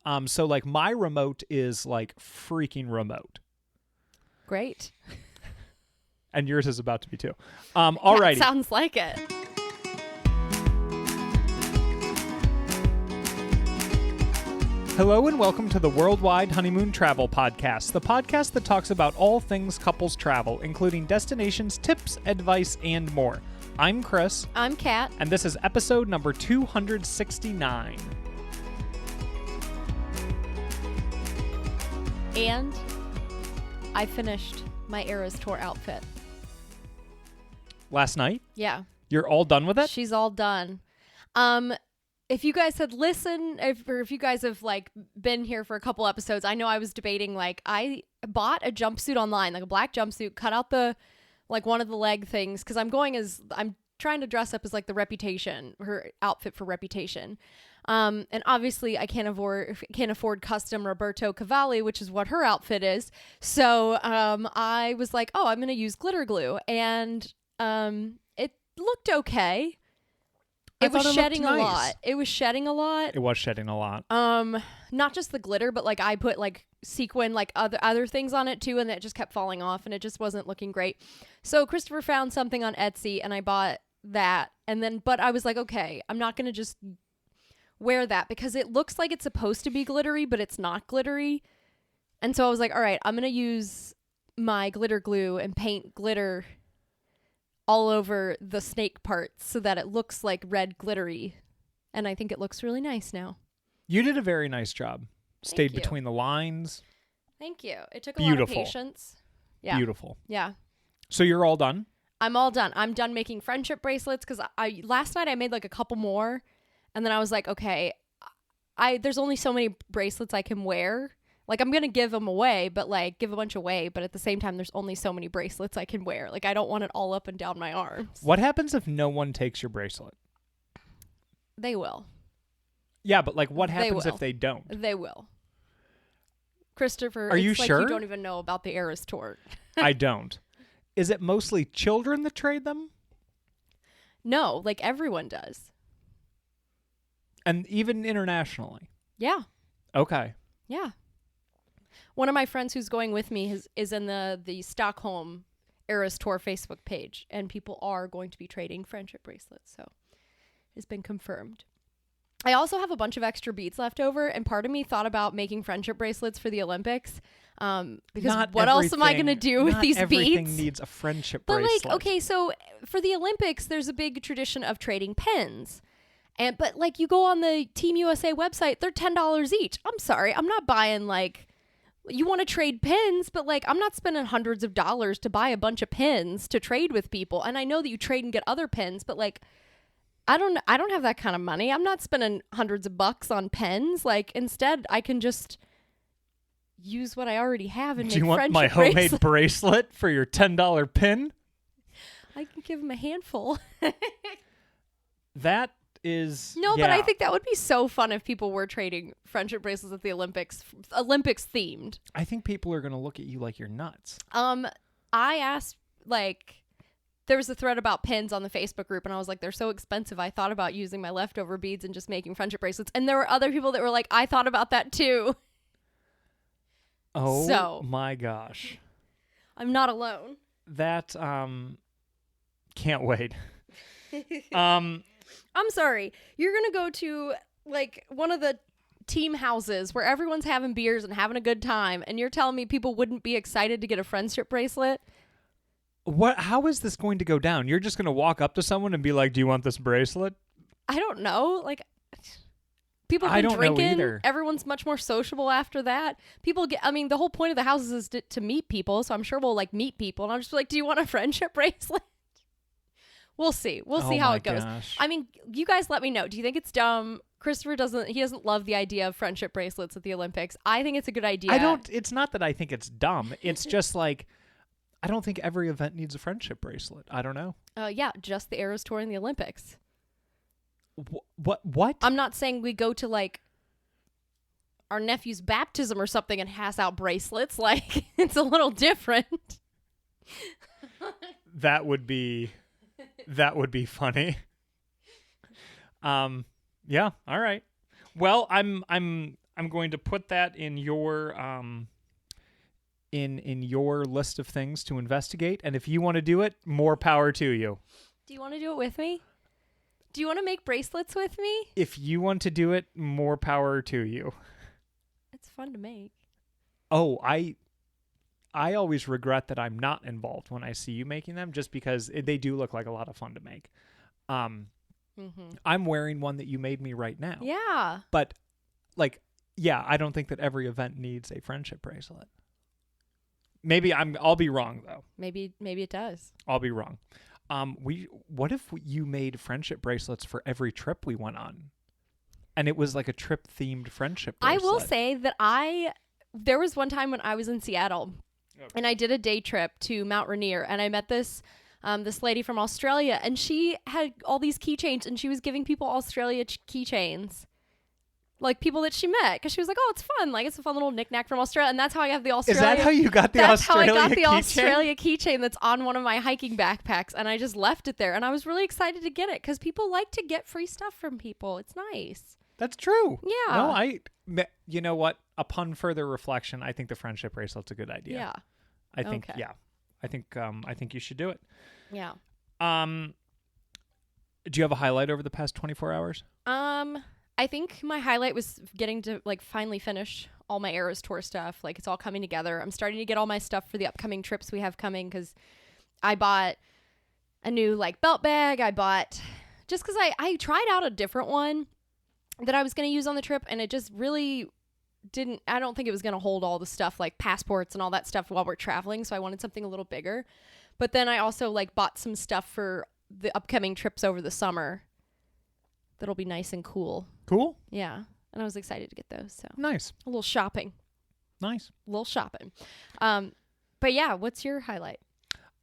So like my remote is like freaking remote. Great. And yours is about to be too. Alrighty. Sounds like it. Hello and welcome to the Worldwide Honeymoon Travel Podcast, the podcast that talks about all things couples travel, including destinations, tips, advice, and more. I'm Chris. I'm Kat. And this is episode number 269. And I finished my Eras Tour outfit. Last night? Yeah. You're all done with it? She's all done. If you guys had listened, if you guys have like been here for a couple episodes, I know I was debating, like, I bought a jumpsuit online, like a black jumpsuit, cut out the, like, one of the leg things, because I'm trying to dress up as like the Reputation, her outfit for Reputation. And obviously I can't afford custom Roberto Cavalli, which is what her outfit is. So I was like, oh, I'm going to use glitter glue. And it looked okay. It was shedding a lot. It was shedding a lot. It was shedding a lot. Not just the glitter, but like I put like sequin, like other things on it too, and it just kept falling off, and it just wasn't looking great. So Christopher found something on Etsy, and I bought that. And then, but I was like, okay, I'm not gonna just wear that because it looks like it's supposed to be glittery, but it's not glittery. And so I was like, all right, I'm gonna use my glitter glue and paint glitter all over the snake parts so that it looks like red glittery. And I think it looks really nice now. You did a very nice job. Stayed between the lines. Thank you. It took a lot of patience. Yeah. Beautiful. Yeah. So you're all done? I'm all done. I'm done making friendship bracelets because last night I made like a couple more, and then I was like, okay, there's only so many bracelets I can wear. Like, I'm going to give them away, but like give a bunch away. But at the same time, there's only so many bracelets I can wear. Like, I don't want it all up and down my arms. What happens if no one takes your bracelet? They will. Yeah, but like what happens if they don't? They will. Christopher, are you like sure? You don't even know about the Eras Tour. I don't. Is it mostly children that trade them? No, like everyone does. And even internationally? Yeah. Okay. Yeah. One of my friends who's going with me is in the Stockholm Eras Tour Facebook page, and people are going to be trading friendship bracelets, so it's been confirmed. I also have a bunch of extra beads left over, and part of me thought about making friendship bracelets for the Olympics, because what else am I going to do with these beads? Everything needs a friendship bracelet. But like, okay, so for the Olympics, there's a big tradition of trading pins. But like, you go on the Team USA website, they're $10 each. I'm sorry, I'm not buying like... You want to trade pins, but like I'm not spending hundreds of dollars to buy a bunch of pins to trade with people. And I know that you trade and get other pins, but like I don't have that kind of money. I'm not spending hundreds of bucks on pens. Like instead, I can just use what I already have and Do make you want my homemade bracelet for your $10 pin? I can give him a handful. That is no, but I think that would be so fun if people were trading friendship bracelets at the Olympics themed. I think people are going to look at you like you're nuts. I asked, like, there was a thread about pins on the Facebook group, and I was like, they're so expensive. I thought about using my leftover beads and just making friendship bracelets. And there were other people that were like, I thought about that too. Oh my gosh. I'm not alone. That can't wait. I'm sorry. You're going to go to like one of the team houses where everyone's having beers and having a good time, and you're telling me people wouldn't be excited to get a friendship bracelet? How is this going to go down? You're just going to walk up to someone and be like, "Do you want this bracelet?" I don't know. Like, people have been drinking. Everyone's much more sociable after that. The whole point of the houses is to meet people, so I'm sure we'll like meet people, and I'm just like, "Do you want a friendship bracelet?" We'll see. We'll see how it goes. Gosh. I mean, you guys let me know. Do you think it's dumb? Christopher doesn't love the idea of friendship bracelets at the Olympics. I think it's a good idea. It's not that I think it's dumb. It's just like, I don't think every event needs a friendship bracelet. I don't know. Yeah, just the Eras Tour and the Olympics. What? I'm not saying we go to like our nephew's baptism or something and pass out bracelets. Like, it's a little different. That would be funny. Yeah. All right. Well, I'm going to put that in your in your list of things to investigate. And if you want to do it, more power to you. Do you want to do it with me? Do you want to make bracelets with me? If you want to do it, more power to you. It's fun to make. Oh, I always regret that I'm not involved when I see you making them, just because they do look like a lot of fun to make. I'm wearing one that you made me right now. Yeah. But like, yeah, I don't think that every event needs a friendship bracelet. Maybe I'll be wrong though. Maybe it does. I'll be wrong. What if you made friendship bracelets for every trip we went on? And it was like a trip themed friendship bracelet. I will say that there was one time when I was in Seattle and I did a day trip to Mount Rainier, and I met this lady from Australia, and she had all these keychains, and she was giving people Australia keychains. Like people that she met, because she was like, "Oh, it's fun! Like it's a fun little knickknack from Australia." And that's how I have the Australia. Is that how you got the Australia keychain? That's how I got the Australia keychain that's on one of my hiking backpacks, and I just left it there. And I was really excited to get it because people like to get free stuff from people. It's nice. That's true. Yeah. No, you know what? Upon further reflection, I think the friendship bracelet's a good idea. Yeah. I think. Okay. Yeah. I think you should do it. Yeah. Do you have a highlight over the past 24 hours? I think my highlight was getting to like finally finish all my Eras Tour stuff. Like it's all coming together. I'm starting to get all my stuff for the upcoming trips we have coming, because I bought a new like belt bag. I bought just because I tried out a different one that I was going to use on the trip, and it just really didn't. I don't think it was going to hold all the stuff like passports and all that stuff while we're traveling. So I wanted something a little bigger. But then I also like bought some stuff for the upcoming trips over the summer that'll be nice and cool. Cool. Yeah. And I was excited to get those. So nice. A little shopping. Nice. A little shopping. But yeah, what's your highlight?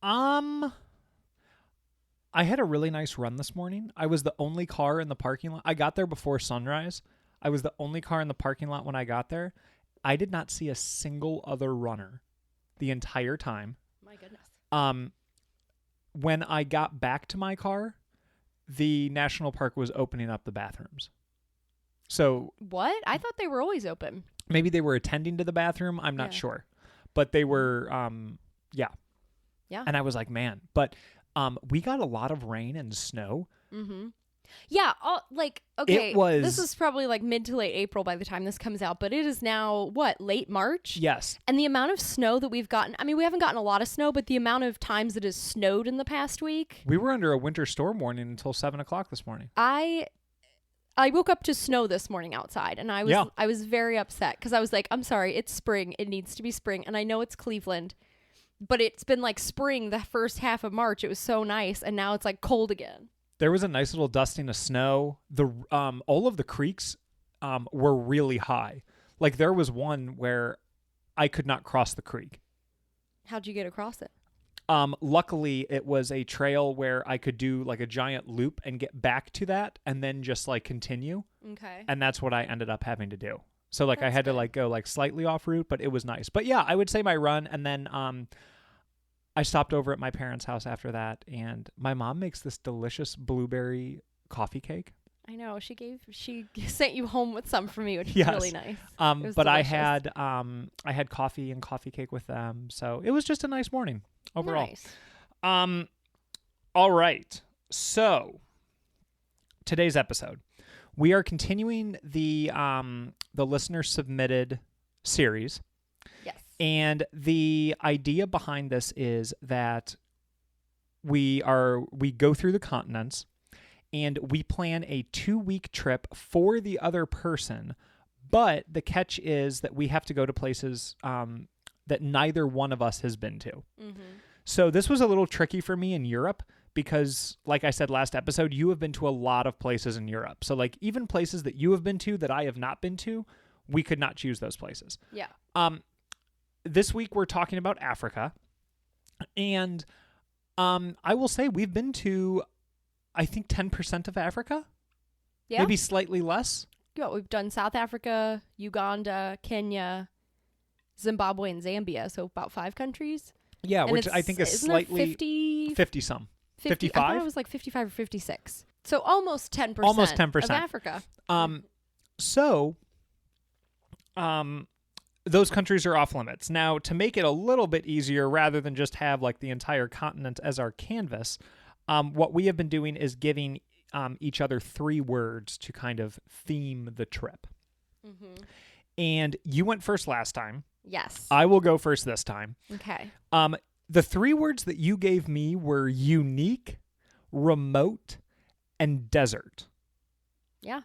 I had a really nice run this morning. I was the only car in the parking lot. I got there before sunrise. I was the only car in the parking lot when I got there. I did not see a single other runner the entire time. My goodness. When I got back to my car, the national park was opening up the bathrooms. So what? I thought they were always open. Maybe they were attending to the bathroom. I'm not sure, but they were. Yeah. And I was like, man, but we got a lot of rain and snow. Mm-hmm. Yeah. Okay. This is probably like mid to late April by the time this comes out, but it is now late March? Yes. And the amount of snow that we've gotten, I mean, we haven't gotten a lot of snow, but the amount of times it has snowed in the past week. We were under a winter storm warning until 7:00 this morning. I woke up to snow this morning outside, and I was very upset because I was like, I'm sorry, it's spring. It needs to be spring. And I know it's Cleveland, but it's been like spring the first half of March. It was so nice. And now it's like cold again. There was a nice little dusting of snow. All of the creeks were really high. Like there was one where I could not cross the creek. How'd you get across it? Luckily, it was a trail where I could do like a giant loop and get back to that and then just like continue. Okay. And that's what I ended up having to do. So like I had to like go like slightly off route, but it was nice. But yeah, I would say my run, and then I stopped over at my parents' house after that, and my mom makes this delicious blueberry coffee cake. I know she sent you home with some for me, which is really nice. But delicious. I had coffee and coffee cake with them, so it was just a nice morning overall. Nice. All right. So today's episode, we are continuing the listener submitted series. Yes. And the idea behind this is that we go through the continents, and we plan a 2-week trip for the other person, but the catch is that we have to go to places that neither one of us has been to. Mm-hmm. So this was a little tricky for me in Europe because, like I said last episode, you have been to a lot of places in Europe. So like even places that you have been to that I have not been to, we could not choose those places. Yeah. This week we're talking about Africa, and I will say we've been to, I think, 10% of Africa. Yeah. Maybe slightly less. Yeah, we've done South Africa, Uganda, Kenya, Zimbabwe, and Zambia, so about 5 countries. Yeah, and which I think is slightly 50-some. 55? I thought it was like 55 or 56. So almost 10%. Almost 10% of Africa. So those countries are off limits. Now, to make it a little bit easier, rather than just have like the entire continent as our canvas, what we have been doing is giving each other 3 words to kind of theme the trip. Mm-hmm. And you went first last time. Yes. I will go first this time. Okay. The 3 words that you gave me were unique, remote, and desert. Yeah.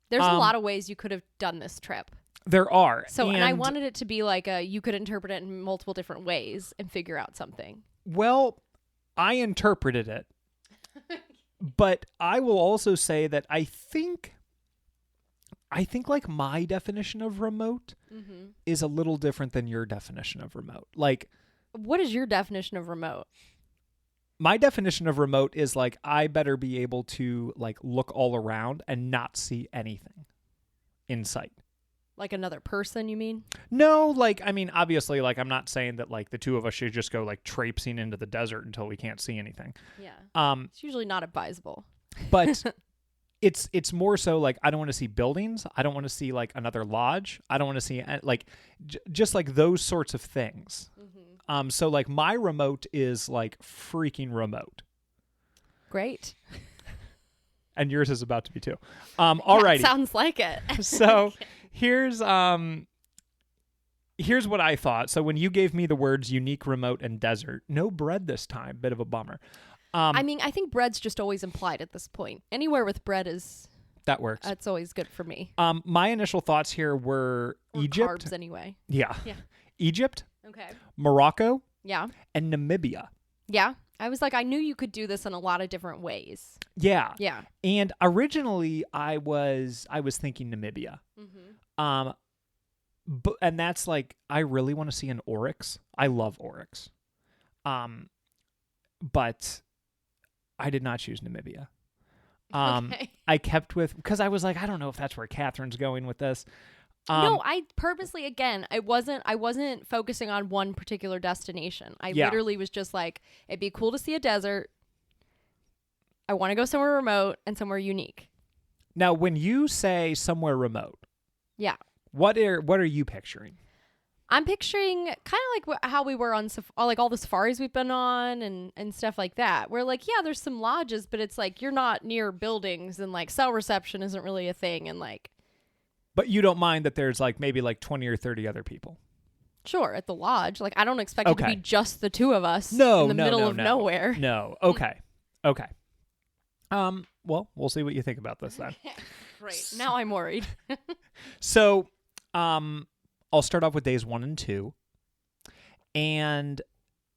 There's a lot of ways you could have done this trip. There are. So, and I wanted it to be like you could interpret it in multiple different ways and figure out something. Well, I interpreted it. But I will also say that I think like my definition of remote is a little different than your definition of remote. Like, what is your definition of remote? My definition of remote is like I better be able to like look all around and not see anything in sight. Like another person, you mean? No, like, I mean, obviously, like, I'm not saying that, like, the 2 of us should just go, like, traipsing into the desert until we can't see anything. Yeah. It's usually not advisable. But it's more so, like, I don't want to see buildings. I don't want to see, like, another lodge. I don't want to see, like, just, like, those sorts of things. Mm-hmm. So, like, my remote is, like, freaking remote. Great. And yours is about to be, too. Alrighty. Sounds like it. So... Okay. Here's what I thought. So when you gave me the words unique, remote, and desert, no bread this time. Bit of a bummer. I mean, I think bread's just always implied at this point. Anywhere with bread is... That works. That's always good for me. My initial thoughts here were or Egypt. Carbs anyway. Yeah. Egypt. Okay. Morocco. Yeah. And Namibia. Yeah. I was like, I knew you could do this in a lot of different ways. Yeah. Yeah. And originally I was thinking Namibia. Mm-hmm. And that's like, I really want to see an oryx. I love oryx. But I did not choose Namibia. Okay. I kept with, because I was like, I don't know if that's where Catherine's going with this. No, I purposely, again, I wasn't focusing on one particular destination. I literally was just like, it'd be cool to see a desert. I want to go somewhere remote and somewhere unique. Now, when you say somewhere remote, yeah, what are you picturing? I'm picturing kind of like how we were on like all the safaris we've been on and stuff like that. Where like, yeah, there's some lodges, but it's like you're not near buildings and like cell reception isn't really a thing and like. But you don't mind that there's like maybe like 20 or 30 other people. Sure, at the lodge. Like I don't expect it to be just the 2 of us in the middle of nowhere. No. Okay. Okay. Well, we'll see what you think about this then. Great. Now I'm worried. So, I'll start off with days 1 and 2. And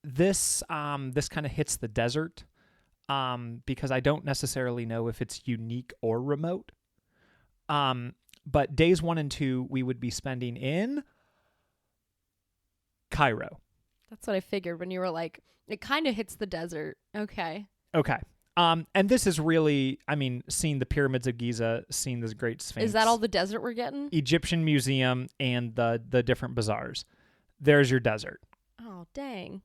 this kind of hits the desert because I don't necessarily know if it's unique or remote. But days 1 and 2 we would be spending in Cairo. That's what I figured when you were like, it kind of hits the desert. Okay. Okay. And this is really, I mean, seeing the pyramids of Giza, seeing this Great Sphinx. Is that all the desert we're getting? Egyptian Museum and the different bazaars. There's your desert. Oh, dang.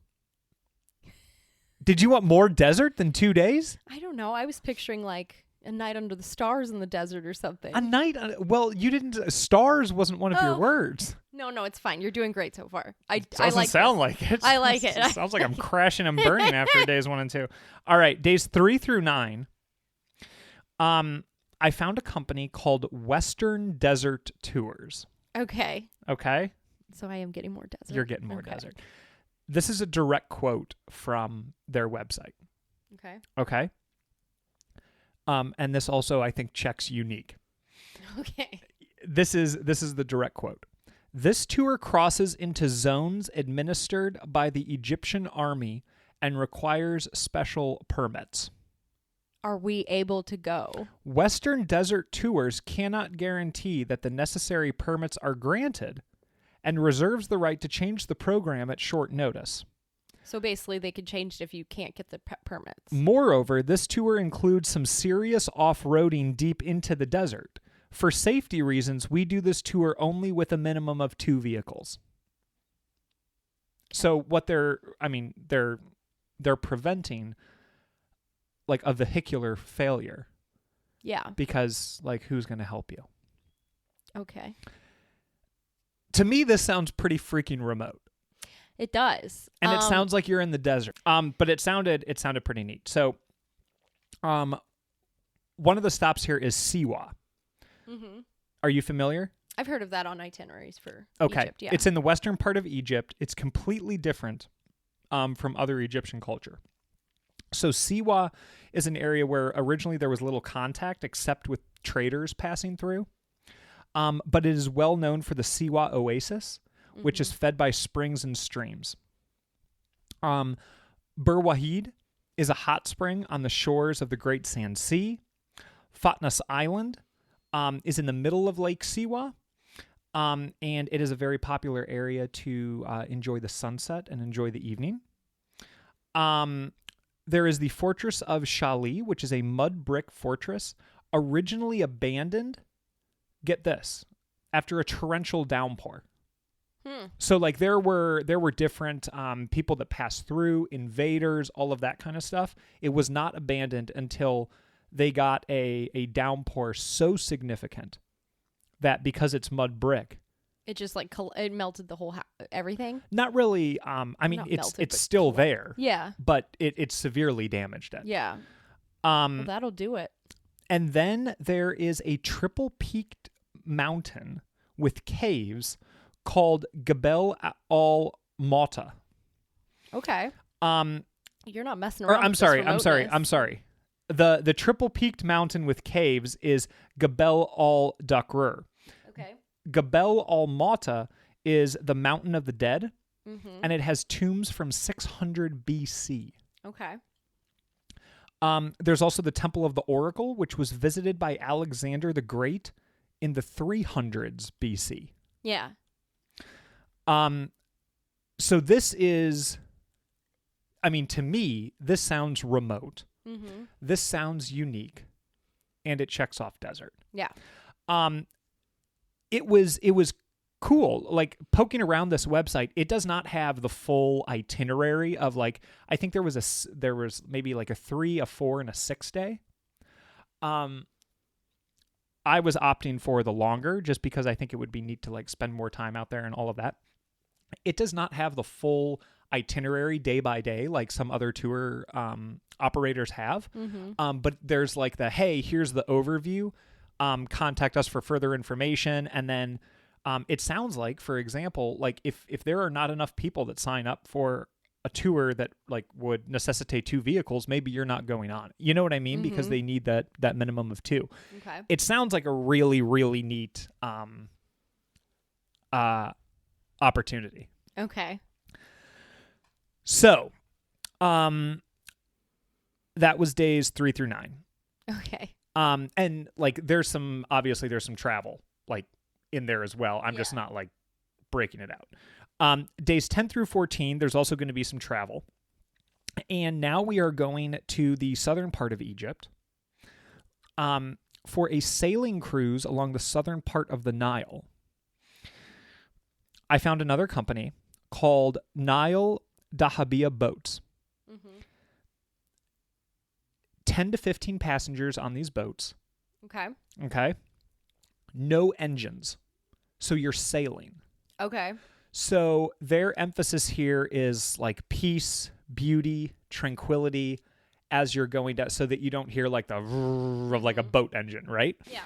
Did you want more desert than 2 days? I don't know. I was picturing like a night under the stars in the desert or something. A night? Well, you didn't. Stars wasn't one of your words. No, it's fine. You're doing great so far. Doesn't sound like it. I like it. It sounds like I'm crashing and burning after days 1 and 2. All right, days 3 through 9. I found a company called Western Desert Tours. Okay. Okay. So I am getting more desert. You're getting more desert. This is a direct quote from their website. Okay. Okay. And this also, I think, checks unique. Okay. This is the direct quote. This tour crosses into zones administered by the Egyptian army and requires special permits. Are we able to go? Western Desert Tours cannot guarantee that the necessary permits are granted and reserves the right to change the program at short notice. So basically, they could change it if you can't get the permits. Moreover, this tour includes some serious off-roading deep into the desert. For safety reasons, we do this tour only with a minimum of 2 vehicles. So what they're preventing like a vehicular failure. Yeah. Because like who's going to help you? Okay. To me, this sounds pretty freaking remote. It does. And it sounds like you're in the desert. But it sounded pretty neat. So, one of the stops here is Siwa. Mm-hmm. Are you familiar? I've heard of that on itineraries for Okay. Egypt. Yeah. It's in the western part of Egypt. It's completely different from other Egyptian culture. So Siwa is an area where originally there was little contact except with traders passing through. But it is well known for the Siwa Oasis, which is fed by springs and streams. Bur Wahid is a hot spring on the shores of the Great Sand Sea. Fatnas Island is in the middle of Lake Siwa, and it is a very popular area to enjoy the sunset and enjoy the evening. There is the Fortress of Shali, which is a mud brick fortress originally abandoned, get this, after a torrential downpour. So like there were different people that passed through, invaders, all of that kind of stuff. It was not abandoned until they got a downpour so significant that because it's mud brick, it just like it melted the whole everything. Not really. I mean, Not it's melted, it's but still there. Yeah. But it severely damaged it. Yeah. Well, that'll do it. And then there is a triple peaked mountain with caves called Gebel al Mata. Okay. You're not messing Or around. I'm with sorry. this I'm sorry. The triple peaked mountain with caves is Gebel al Dakrur. Okay. Gebel al Mata is the mountain of the dead, and it has tombs from 600 BC. Okay. There's also the Temple of the Oracle, which was visited by Alexander the Great in the 300s BC. Yeah. So this is, I mean, to me, this sounds remote. This sounds unique, and it checks off desert. Yeah. It was cool. Like poking around this website, it does not have the full itinerary of like, I think there was maybe like a 3, a 4, and a 6 day. I was opting for the longer just because I think it would be neat to like spend more time out there and all of that. It does not have the full itinerary day by day like some other tour operators have. But there's like hey, here's the overview. Contact us for further information. And then it sounds like, for example, like if there are not enough people that sign up for a tour that like would necessitate 2 vehicles, maybe you're not going on. You know what I mean? Because they need that minimum of 2. Okay. It sounds like a really, really neat opportunity. Okay. So, that was days 3 through 9. Okay. And like there's some travel like in there as well. I'm just not like breaking it out. Days 10 through 14, there's also going to be some travel. And now we are going to the southern part of Egypt for a sailing cruise along the southern part of the Nile. I found another company called Nile Dahabia Boats. 10 to 15 passengers on these boats. Okay. No engines. So you're sailing. Okay. So their emphasis here is like peace, beauty, tranquility as you're going down so that you don't hear like the of like a boat engine, right? Yeah.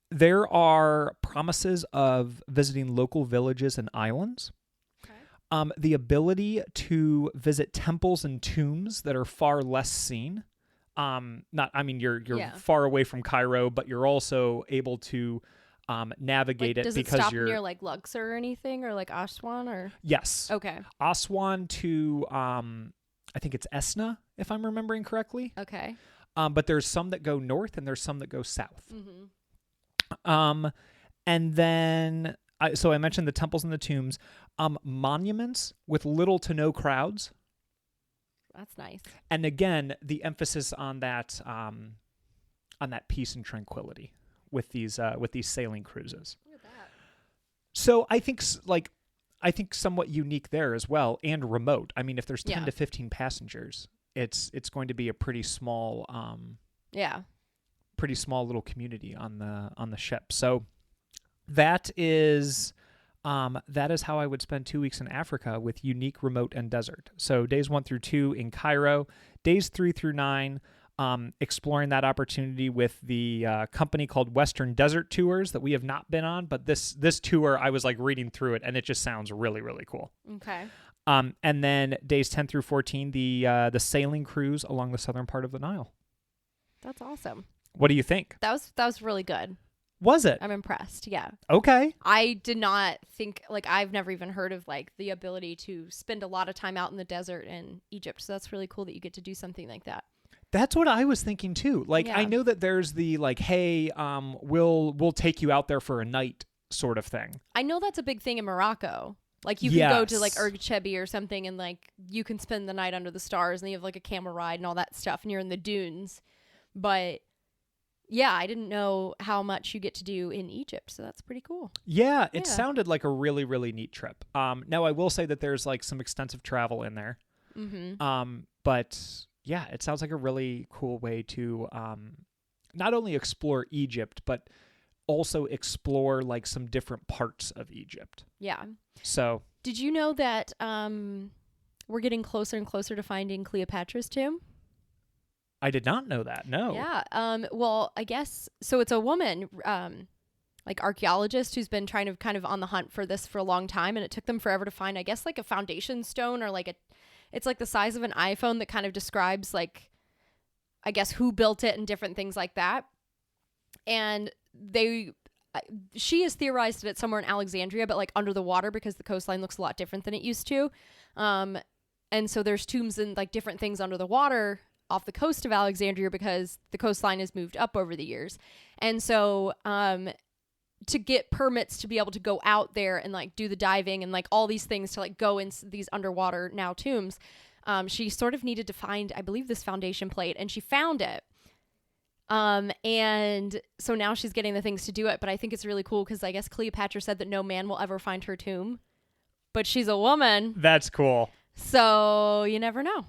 There are promises of visiting local villages and islands. Okay. The ability to visit temples and tombs that are far less seen. You're far away from Cairo, but you're also able to navigate it because it stop near like Luxor or anything, or like Aswan, or yes. Okay. Aswan to I think it's Esna, if I'm remembering correctly. Okay. But there's some that go north and there's some that go south. And then I mentioned the temples and the tombs, monuments with little to no crowds. That's nice. And again, the emphasis on that peace and tranquility with these sailing cruises. Look at that. So I think somewhat unique there as well, and remote. I mean, if there's 10 to 15 passengers, it's going to be a pretty small pretty small little community on the ship. So That is how I would spend 2 weeks in Africa with unique, remote, and desert. So days 1 through 2 in Cairo, days 3 through 9, exploring that opportunity with the company called Western Desert Tours that we have not been on. But this tour, I was like reading through it, and it just sounds really, really cool. Okay. And then days 10 through 14, the sailing cruise along the southern part of the Nile. That's awesome. What do you think? That was really good. Was it? I'm impressed. Yeah. Okay. I did not think, like, I've never even heard of like the ability to spend a lot of time out in the desert in Egypt. So that's really cool that you get to do something like that. That's what I was thinking too. Like, Yeah. I know that there's the like, hey, we'll take you out there for a night sort of thing. I know that's a big thing in Morocco. Like, you can go to like Yes. Ergchebi or something, and like you can spend the night under the stars, and you have like a camel ride and all that stuff, and you're in the dunes. But yeah, I didn't know how much you get to do in Egypt, so that's pretty cool. Yeah, it Yeah. sounded like a really, really neat trip. Now I will say that there's like some extensive travel in there. Mm-hmm. But yeah, it sounds like a really cool way to not only explore Egypt, but also explore like some different parts of Egypt. Yeah. So Did you know that we're getting closer and closer to finding Cleopatra's tomb? I did not know that. No. Yeah. Well, I guess so. It's a woman, like archaeologist, who's been trying to kind of on the hunt for this for a long time, and it took them forever to find, I guess, like a foundation stone or like it's like the size of an iPhone that kind of describes like, I guess, who built it and different things like that. And she has theorized that it's somewhere in Alexandria, but like under the water because the coastline looks a lot different than it used to. And so there's tombs and like different things under the water off the coast of Alexandria because the coastline has moved up over the years. And so to get permits to be able to go out there and like do the diving and like all these things to like go in these underwater now tombs, she sort of needed to find, I believe, this foundation plate, and she found it. And so now she's getting the things to do it, but I think it's really cool because I guess Cleopatra said that no man will ever find her tomb, but she's a woman. That's cool. So you never know.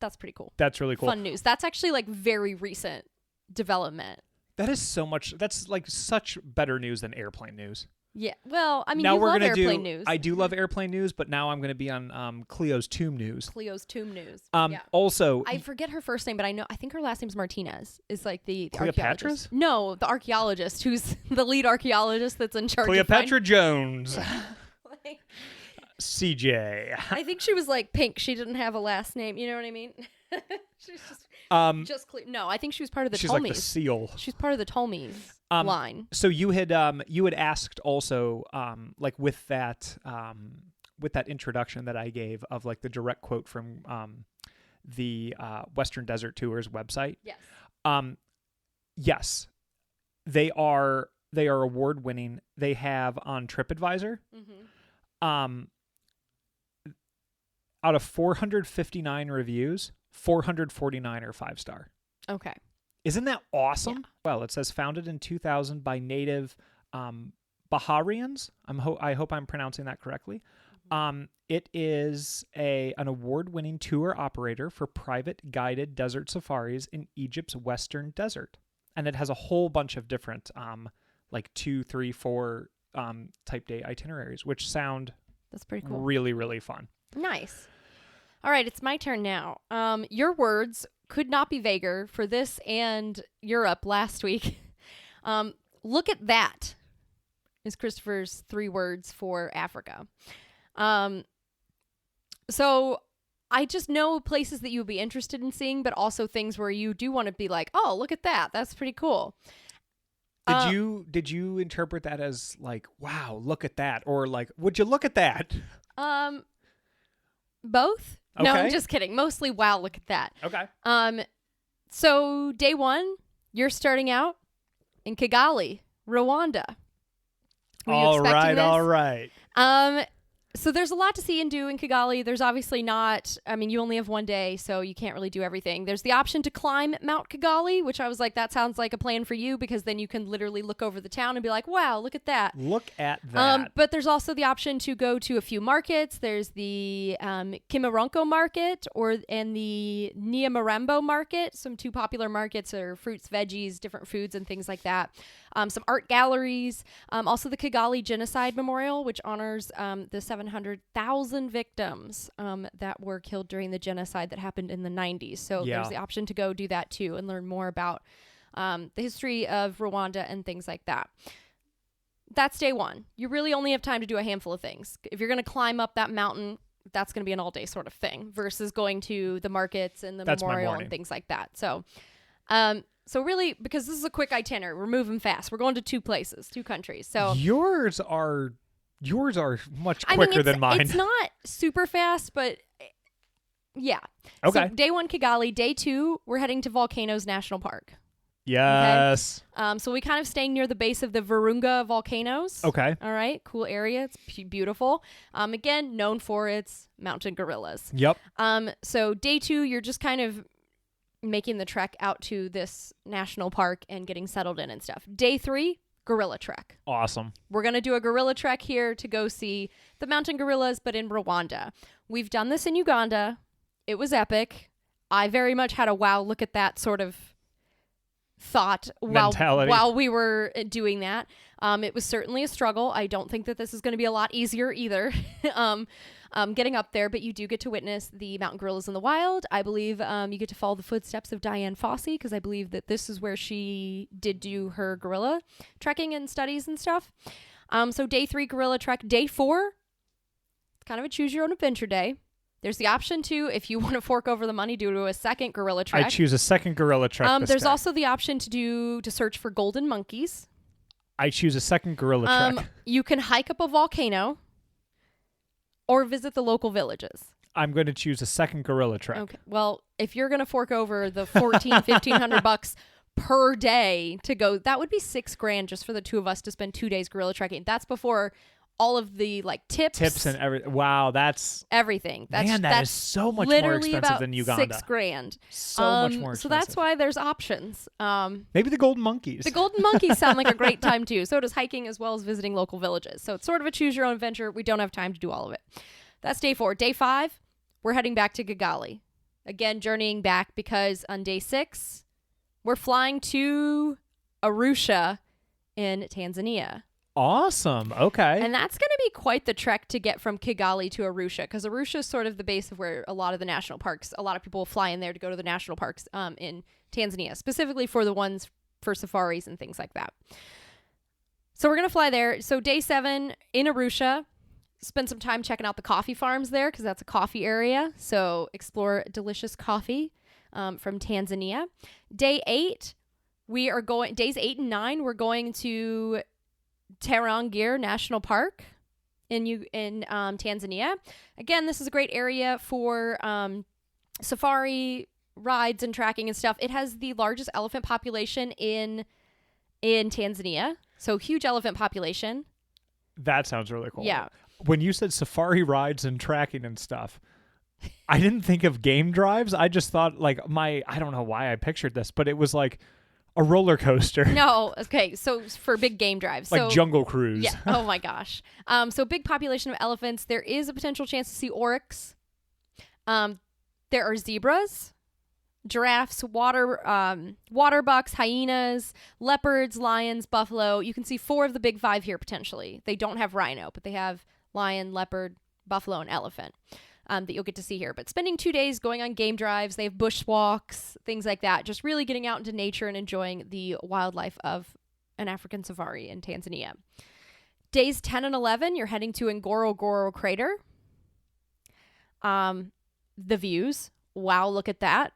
That's pretty cool. That's really cool. Fun news. That's actually like very recent development. That is so much. That's like such better news than airplane news. Yeah. Well, I mean, Now you we're love gonna airplane do. news. I do love airplane news, but now I'm going to be on Cleo's tomb news. Cleo's tomb news. Yeah. Also, I forget her first name, but I think her last name's Martinez. Is like the Cleopatra's? archaeologist. No, the archaeologist who's the lead archaeologist that's in charge. Cleopatra Jones, Of like, CJ. I think she was like pink. She didn't have a last name. You know what I mean? She's just No, I think she was part of the She's Ptolemies. like the seal. She's part of the Ptolemies line. So you had asked also like with that introduction that I gave of like the direct quote from the Western Desert Tours website. Yes. Yes, they are award winning. They have on TripAdvisor. Mm-hmm. Out of 459 reviews, 449 are 5-star. Okay. Isn't that awesome? Yeah. Well, it says founded in 2000 by native Baharians. I hope I'm pronouncing that correctly. It is an award-winning tour operator for private guided desert safaris in Egypt's western desert. And it has a whole bunch of different like 2, 3, 4 type day itineraries, which sound That's pretty cool. really, really fun. Nice. All right, it's my turn now. Your words could not be vaguer for this and Europe last week. Look at that is Christopher's 3 words for Africa. So I just know places that you would be interested in seeing, but also things where you do want to be like, oh, look at that. That's pretty cool. Did you interpret that as like, wow, look at that? Or like, would you look at that? Both? No, Okay. I'm just kidding. Mostly, wow, look at that. Okay. So day 1, you're starting out in Kigali, Rwanda. Were you expecting this? All right. So there's a lot to see and do in Kigali. There's obviously not, I mean, you only have one day, so you can't really do everything. There's the option to climb Mount Kigali, which I was like, that sounds like a plan for you, because then you can literally look over the town and be like, wow, look at that. Look at that. But there's also the option to go to a few markets. There's the Kimironko market and the Niamarembo market. Some two popular markets are fruits, veggies, different foods, and things like that. Some art galleries. Also the Kigali Genocide Memorial, which honors the 700,000 victims that were killed during the genocide that happened in the 90s. So there's the option to go do that too and learn more about the history of Rwanda and things like that. That's day one. You really only have time to do a handful of things. If you're going to climb up that mountain, that's going to be an all-day sort of thing versus going to the markets and the memorial and things like that. So really, because this is a quick itinerary, we're moving fast. We're going to two places, two countries. So yours are much quicker than mine. It's not super fast, but yeah. Okay. So day one, Kigali. Day two, we're heading to Volcanoes National Park. Yes. Okay? So we kind of staying near the base of the Virunga volcanoes. Okay. All right. Cool area. It's beautiful. Again, known for its mountain gorillas. Yep. So day two, you're just kind of making the trek out to this national park and getting settled in and stuff. Day three, gorilla trek. Awesome. We're going to do a gorilla trek here to go see the mountain gorillas, but in Rwanda. We've done this in Uganda. It was epic. I very much had a wow, look at that sort of thought while we were doing that. It was certainly a struggle. I don't think that this is going to be a lot easier either. Getting up there, but you do get to witness the mountain gorillas in the wild. I believe you get to follow the footsteps of Diane Fossey, because I believe that this is where she did do her gorilla trekking and studies and stuff. So day three, gorilla trek. Day four, it's kind of a choose your own adventure day. There's the option to, if you want to fork over the money, do a second gorilla trek. I choose a second gorilla trek. There's also the option to search for golden monkeys. I choose a second gorilla trek. You can hike up a volcano or visit the local villages. I'm going to choose a second gorilla trek. Okay. Well, if you're going to fork over the $1,500 per day to go, that would be $6,000 just for the two of us to spend 2 days gorilla trekking. That's before all of the tips and everything. Wow, that's everything. That is so much more expensive than Uganda. $6,000. So much more expensive. So that's why there's options. Maybe the golden monkeys. The golden monkeys sound like a great time too. So does hiking as well as visiting local villages. So it's sort of a choose your own adventure. We don't have time to do all of it. That's day 4. Day 5, we're heading back to Kigali. Again, journeying back because on day 6, we're flying to Arusha in Tanzania. Awesome. Okay. And that's going to be quite the trek to get from Kigali to Arusha, because Arusha is sort of the base of where a lot of the national parks, a lot of people fly in there to go to the national parks in Tanzania, specifically for the ones for safaris and things like that. So we're going to fly there. So day 7 in Arusha, spend some time checking out the coffee farms there, because that's a coffee area. So explore delicious coffee from Tanzania. Day 8, days 8 and 9, we're going to Tarangire National Park in Tanzania. Again, this is a great area for safari rides and tracking and stuff. It has the largest elephant population in Tanzania, so huge elephant population. That sounds really cool. Yeah. When you said safari rides and tracking and stuff, I didn't think of game drives. I just thought I don't know why I pictured this, but it was like a roller coaster. No, okay. So for big game drives, like Jungle Cruise. Yeah. Oh my gosh. So big population of elephants. There is a potential chance to see oryx. There are zebras, giraffes, water bucks, hyenas, leopards, lions, buffalo. You can see 4 of the big 5 here potentially. They don't have rhino, but they have lion, leopard, buffalo, and elephant. That you'll get to see here. But spending 2 days going on game drives, they have bushwalks, things like that. Just really getting out into nature and enjoying the wildlife of an African safari in Tanzania. Days 10 and 11, you're heading to Ngorongoro Crater. The views. Wow, look at that.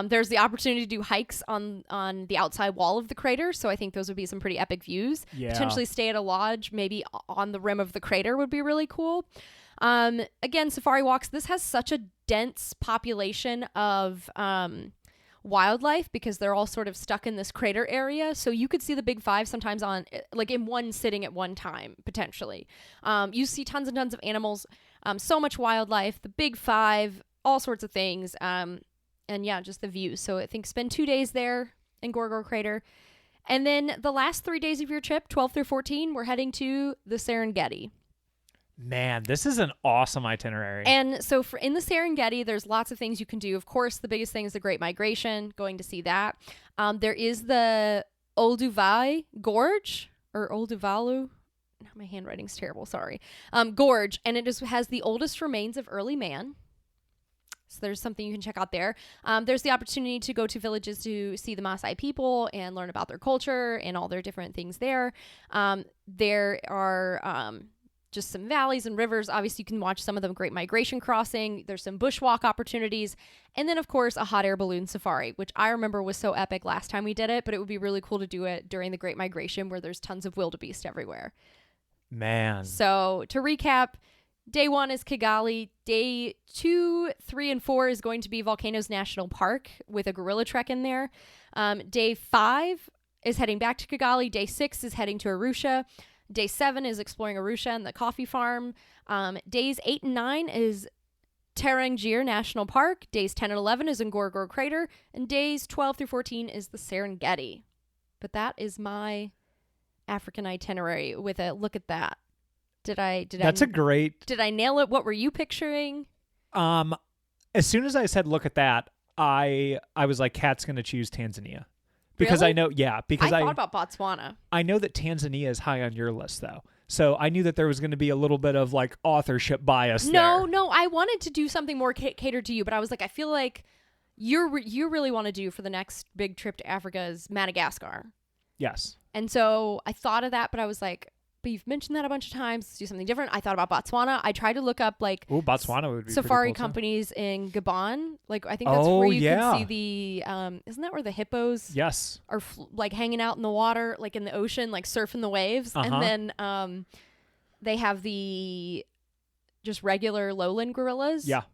There's the opportunity to do hikes on the outside wall of the crater, so I think those would be some pretty epic views. Yeah. Potentially stay at a lodge, maybe on the rim of the crater would be really cool. Again, safari walks. This has such a dense population of wildlife because they're all sort of stuck in this crater area. So you could see the big 5 sometimes in one sitting at one time, potentially. You see tons and tons of animals. So much wildlife, the Big Five, all sorts of things. And yeah, just the views. So I think spend 2 days there in Gorgor Crater. And then the last 3 days of your trip, 12 through 14, we're heading to the Serengeti. Man, this is an awesome itinerary. And so in the Serengeti, there's lots of things you can do. Of course, the biggest thing is the Great Migration, going to see that. There is the Olduvai Gorge, or Olduvalu. My handwriting's terrible, sorry. Gorge, and it just has the oldest remains of early man. So there's something you can check out there. There's the opportunity to go to villages to see the Maasai people and learn about their culture and all their different things there. There are just some valleys and rivers. Obviously, you can watch some of the Great Migration crossing. There's some bushwalk opportunities. And then, of course, a hot air balloon safari, which I remember was so epic last time we did it, but it would be really cool to do it during the Great Migration where there's tons of wildebeest everywhere. Man. So to recap, day 1 is Kigali. Day 2, 3, and 4 is going to be Volcanoes National Park with a gorilla trek in there. Day 5 is heading back to Kigali. Day 6 is heading to Arusha. Day 7 is exploring Arusha and the coffee farm. Days 8 and 9 is Tarangire National Park. Days 10 and 11 is Ngorongoro Crater. And days 12 through 14 is the Serengeti. But that is my African itinerary with a look at that. Did I nail it? What were you picturing? As soon as I said look at that, I was like, Kat's going to choose Tanzania. Because really? I know, yeah. Because I thought about Botswana. I know that Tanzania is high on your list, though. So I knew that there was going to be a little bit of like authorship bias there. No, I wanted to do something more catered to you, but I was like, I feel like you really want to do for the next big trip to Africa is Madagascar. Yes. And so I thought of that, but I was like, but you've mentioned that a bunch of times. Let's do something different. I thought about Botswana. I tried to look up like Botswana would be safari pretty cool companies in Gabon. Like I think that's where you can see the isn't that where the hippos are like hanging out in the water, like in the ocean, like surfing the waves. And then they have the just regular lowland gorillas. Yeah.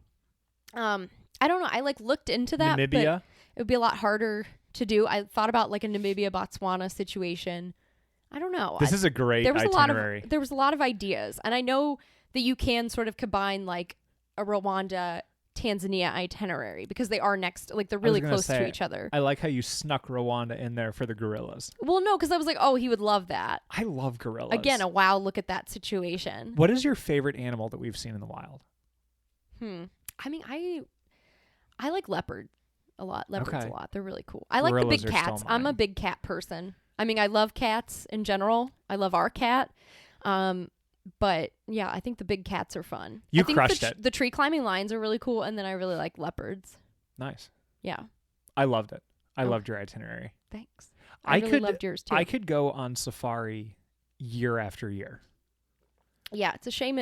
I don't know. I like looked into that, Namibia. but it would be a lot harder to do. I thought about like a Namibia Botswana situation. I don't know. This is a great itinerary. There was a lot of ideas. And I know that you can sort of combine like a Rwanda, Tanzania itinerary because they are next, like they're really close to each other. I like how you snuck Rwanda in there for the gorillas. Well, no, because I was like, oh, he would love that. I love gorillas. Again, a wow, look at that situation. What is your favorite animal that we've seen in the wild? I mean, I like leopards a lot. Leopards a lot. They're really cool. I Gorillas like the big cats. I'm a big cat person. I mean, I love cats in general. I love our cat. But yeah, I think the big cats are fun. You crushed it. The tree climbing lions are really cool. And then I really like leopards. Nice. Yeah. I loved it. I loved your itinerary. Thanks. I really loved yours too. I could go on safari year after year. Yeah. It's a shame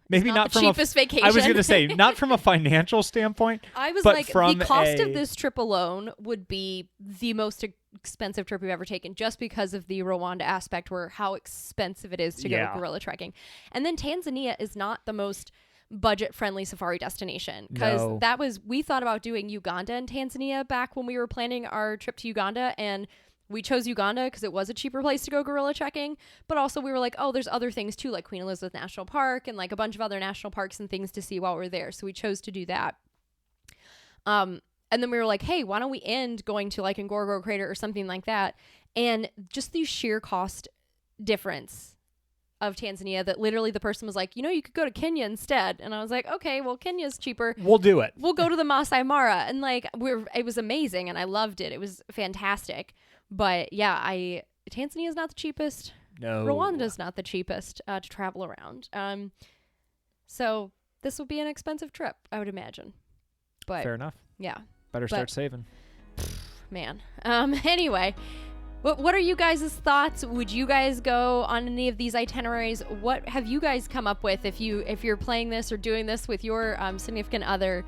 maybe not the from cheapest vacation. I was going to say, not from a financial standpoint. I was but like, from the cost of this trip alone would be the most expensive trip we've ever taken just because of the Rwanda aspect where how expensive it is to go gorilla trekking. And then Tanzania is not the most budget-friendly safari destination because we thought about doing Uganda and Tanzania back when we were planning our trip to Uganda, and we chose Uganda because it was a cheaper place to go gorilla trekking, but also we were like, oh, there's other things too, like Queen Elizabeth National Park and like a bunch of other national parks and things to see while we're there. So we chose to do that. And then we were like, hey, why don't we end going to like Ngorongoro Crater or something like that? And just the sheer cost difference of Tanzania that literally the person was like, you could go to Kenya instead. And I was like, okay, well, Kenya's cheaper. We'll do it. We'll go to the Masai Mara. And like, it was amazing and I loved it. It was fantastic. But yeah, Tanzania is not the cheapest. No. Rwanda's not the cheapest to travel around. So this will be an expensive trip, I would imagine. But fair enough. Yeah. Better start saving. Man. Anyway, what are you guys' thoughts? Would you guys go on any of these itineraries? What have you guys come up with if you're playing this or doing this with your significant other?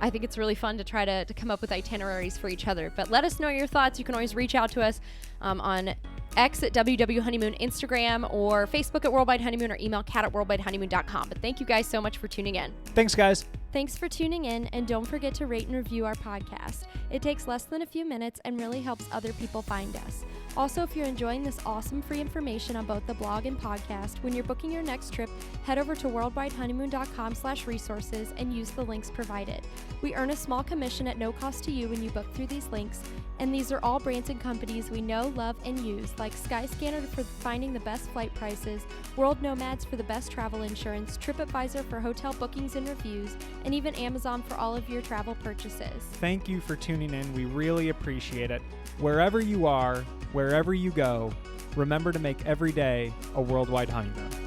I think it's really fun to try to come up with itineraries for each other. But let us know your thoughts. You can always reach out to us on X at WW Honeymoon, Instagram, or Facebook at Worldwide Honeymoon, or email kat@worldwidehoneymoon.com. But thank you guys so much for tuning in. Thanks, guys. Thanks for tuning in, and don't forget to rate and review our podcast. It takes less than a few minutes and really helps other people find us. Also, if you're enjoying this awesome free information on both the blog and podcast, when you're booking your next trip, head over to worldwidehoneymoon.com/resources and use the links provided. We earn a small commission at no cost to you when you book through these links, and these are all brands and companies we know, love, and use, like Skyscanner for finding the best flight prices, World Nomads for the best travel insurance, TripAdvisor for hotel bookings and reviews, and even Amazon for all of your travel purchases. Thank you for tuning in. We really appreciate it. Wherever you are, wherever you go, remember to make every day a worldwide honeymoon.